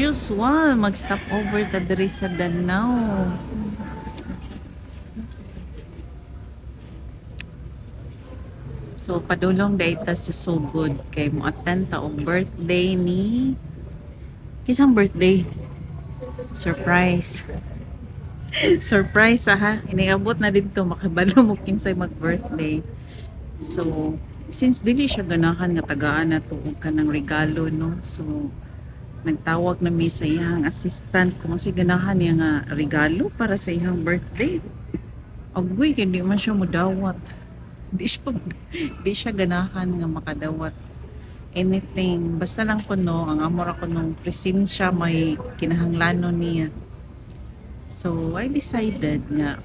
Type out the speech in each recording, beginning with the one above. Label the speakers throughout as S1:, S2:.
S1: usual, mag-stop over ta diri sa Danau. So padulong dayta sa Sugod kay mo attend ta og birthday ni kisang birthday. Surprise. Surprise ha. Iniabot na dito makabalo mo kinsay mag-birthday. So since dili siya ganahan nga tagaan na tuog ka ng regalo no. So nagtawag na mi sa iyang assistant kung si ganahan niya nga regalo para sa iyang birthday. Agway kay di man siya modawat. Di siya di siya ganahan nga makadawat anything. Basta lang kuno ang amor ako nung presensya may kinahanglanon niya. So I decided nga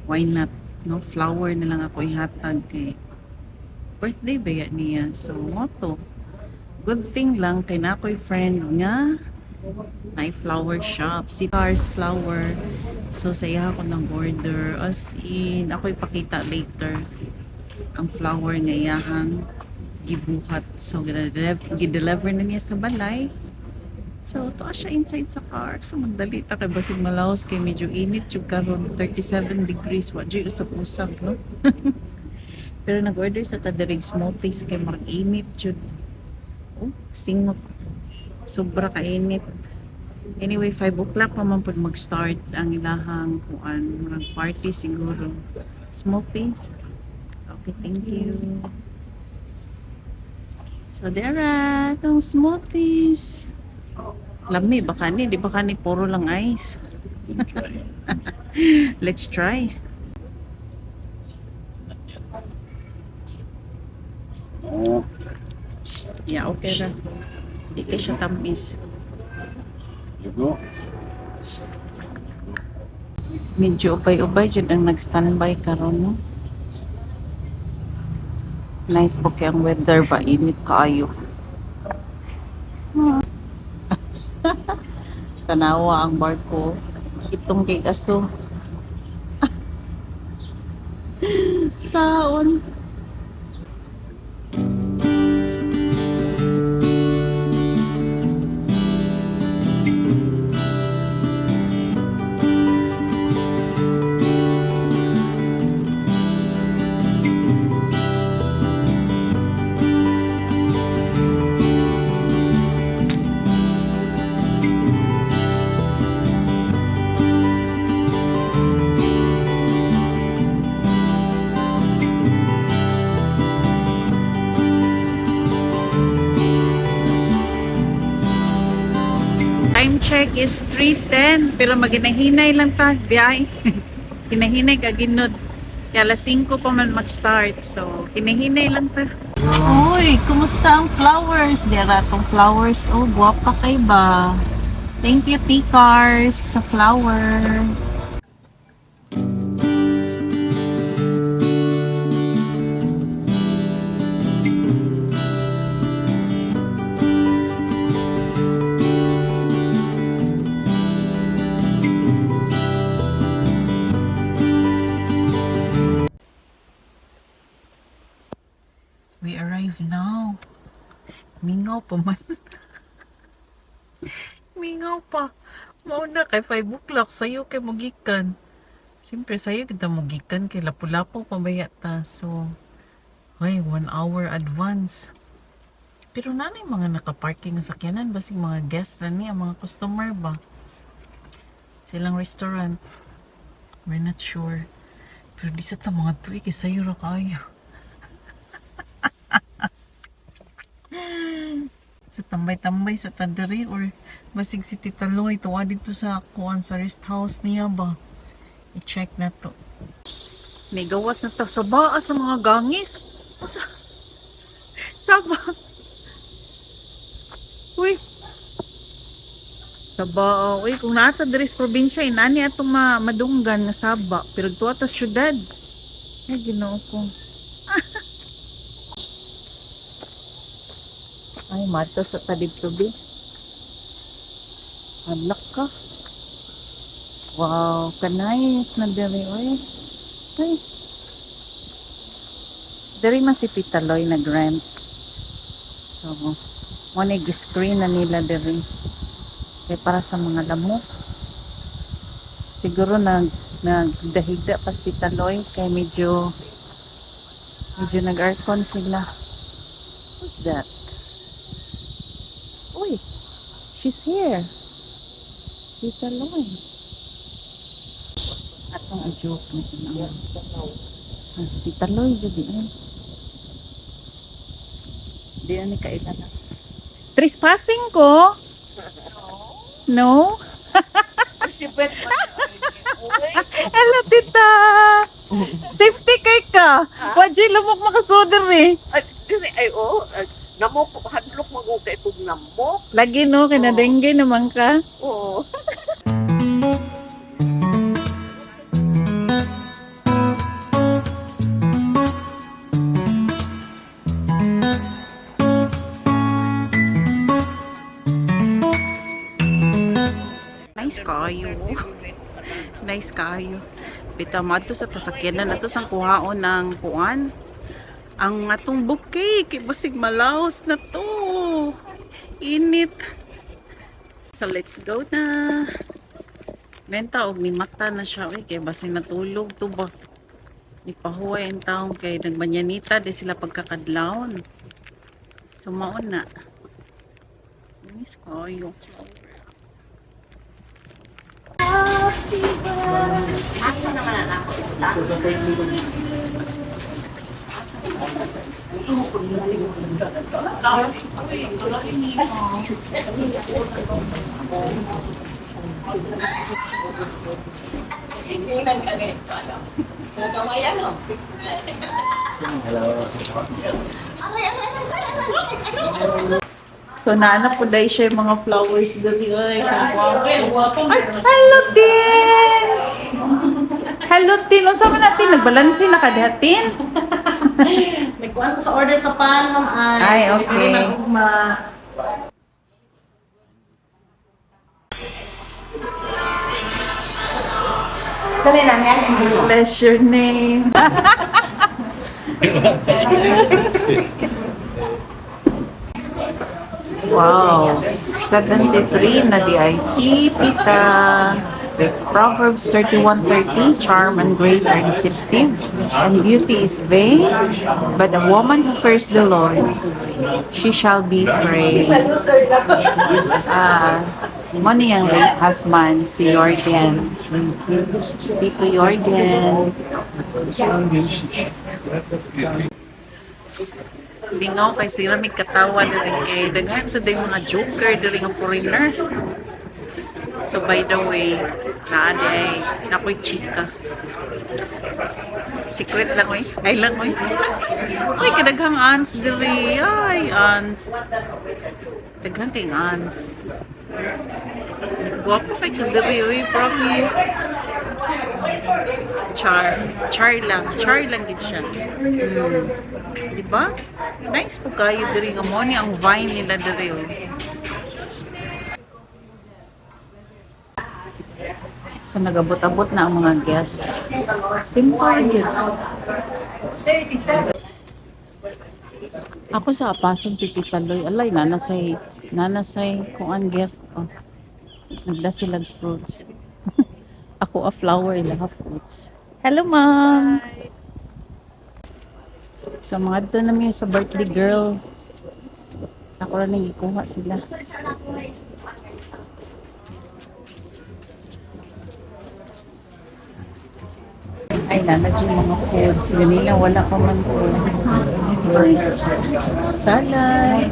S1: why not no, flower na lang ako ihatag kay birthday ba niya. So moto good thing lang kay na ako'y friend nga may flower shop, si Cars Flower. So sa iya ako nang order as in ako ipakita later ang flower nga iyahang gibuhat. So gideliver na niya sa balay. So to siya inside sa car. So magdali ta kay basig malaos kay medyo init jud karon 37 degrees wa jud usap-usap no. Pero nag-order sa tadarig smoothies kay marag init jud. Oh, singot. Sobra kainit. Anyway, 5 o'clock pa man pud mag-start ang ilahang kuan, mga party siguro. Smoothies. Okay, thank you. So there tong smoothies. Lami baka ni, di baka ni puro lang ice. Let's try. Yeah, okay ra. Di ka siya tamis. Medyo ubay-ubay dyan ang nag-standby karon no? Nice po kaya ang weather ba? Init kaayo. Tanawa ang barko. Itong kay aso. Saon. Time check is 3:10 pero maginahinay lang ta biyay. Hinahinay ka ginod. Kaya alas 5 pa man mag-start. So, hinahinay lang ta. Uy, kumusta ang flowers? Dira tong flowers. Oh, guwapa kay ba? Thank you, T-Cars, sa flower. We arrive now. Mingaw pa man. Mingaw pa. Mauna kay 5 o'clock. Sa'yo kay mugikan. Siyempre sa'yo kita mugikan kay lapu-lapu pabaya ta. So, ay, 1 hour advance. Pero nanay mga nakaparking sa sakyanan. Basig mga guest na niya, mga customer ba? Silang restaurant. We're not sure. Pero di sa ta mga tuwi kay sa'yo ra kayo. Sa tambay-tambay sa tadiri or basig si Tita Loy tuwa dito sa kuan sa rest house niya ba i-check na to. May gawas na to sa baa sa mga gangis o sa ba uy sa baa uy kung naata diri sa probinsya inani atong madunggan nga saba pero tuwa ta syudad ay Ginoo ko. Ay, mato sa talib-tubi. Halak ka. Wow, kanayos na diri. Ay, ay. Diri man si Tita Loy nag-rent. So, Mo ni screen na nila diri. Kay para sa mga lamok. Siguro nagdahigda pa si Taloy kay medyo nag-aircon sila. Who's that? Uy, she's here. Si Taloy. Atong joke na tinawag. Si Taloy jadi ay. Di ani kailan na. Trespassing ko? No?
S2: Si Bet
S1: Hello, tita! Safety kay ka! Wajay lamok makasoder eh.
S2: namok hadlok magugay pug namok.
S1: Lagi no, kinadengge naman ka.
S2: Oo.
S1: Nice kayo. Nice kayo. Bita madto sa tasakyanan nato sang kuhaon ng kuan. Ang atong bouquet kay basig malaos na to. Init. So let's go na. Benta og ni mata na siya kay basig natulog to ba. Ipahuway ang taong kay nagbanyanita di sila pagkakadlawon. So maon na. Nice kayo.
S2: Ako naman ako.
S1: So naana po dahil siya yung mga flowers dali ay. Ay, hello Tin! Hello Tin! Unsa man natin nagbalansi na kadahatin?
S3: Nagkuhan ko sa order sa pan, ma'am.
S1: Ay, okay.
S3: Dali lang yan.
S1: Bless your name. Wow, 73 na DIC, tita. Proverbs 31:30, charm and grace are deceptive, and beauty is vain, but a woman who fears the Lord, she shall be praised. Money ang late husband, si Jordan. Tito Jordan. Lingaw kay sila may katawa na rin kay daghan sa day mga joker dili nga foreigner. So by the way, naaday nakoy chika. Secret lang oy. Ay lang oy. Ay kadaghang aunts diri. Ay aunts. Daghan kay aunts. Guwapo kay diri oy, promise. Char lang gid siya. Diba? Nice po kayo diri nga mo ni ang vine nila diri oh. So nagabot-abot na ang mga guests. Simple yun. Ako sa apason si Tita Loy. Alay, nanasay kung ang guest ko. Nagda silang fruits. Ako a flower, ila fruits. Hello, ma'am! So mga doon namin sa birthday girl. Ako lang nang ikuha sila. Ay, nanad yung mga foods. Ganila, wala pa man food. Salad.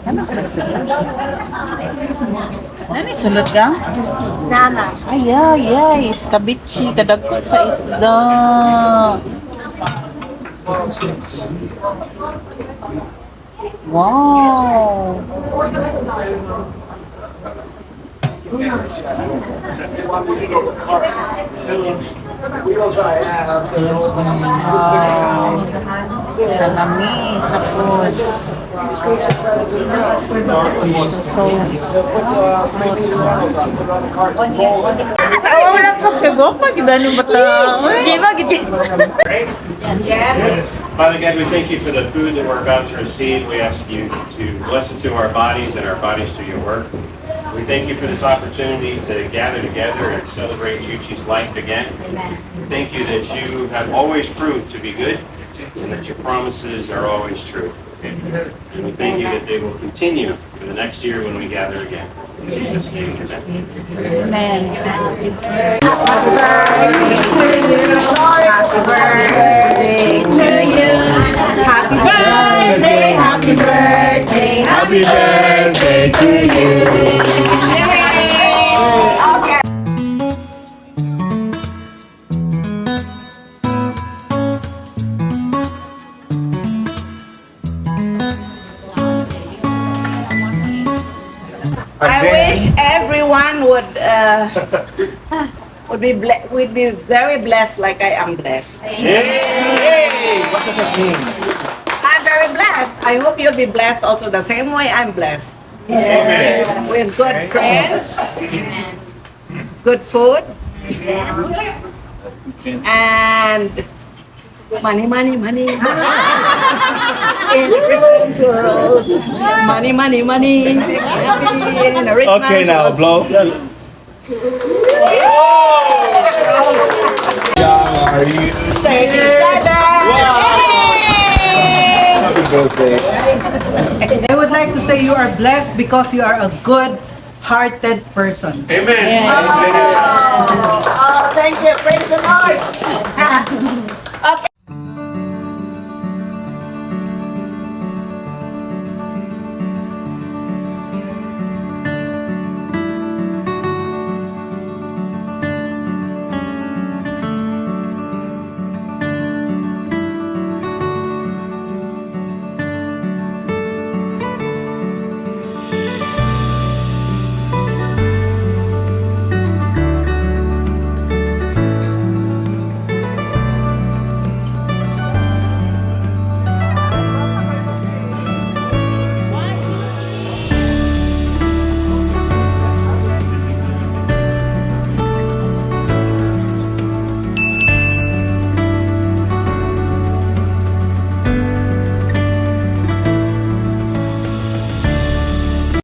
S1: Ano ka nagsasalad? Nani, sulod ka?
S3: Nana.
S1: Ay, ay, iskabichi. Kadagko sa isda. Wow! Kalami sa food.
S4: Father God, we thank you for the food that we're about to receive. We ask you to bless it to our bodies and our bodies to your work. We thank you for this opportunity to gather together and celebrate Chuchi's life again. We thank you that you have always proved to be good and that your promises are always true. And we thank you that they will continue for the next year when we gather again. In Jesus' name, amen.
S5: Happy birthday to you.
S2: I wish everyone would be very blessed like I am blessed.
S5: Yay! What does that mean?
S2: I'm very blessed. I hope you'll be blessed also the same way I'm blessed.
S5: Amen.
S2: With good friends, good food, and money, money, money. In a rich man's world, money, money, money. Happy in a rich
S5: Okay,
S2: man's
S5: now
S2: world.
S5: blow. Are you?
S2: 37.
S5: Happy birthday.
S6: I would like to say you are blessed because you are a good-hearted person.
S5: Amen.
S2: Oh, thank you. Praise the Lord.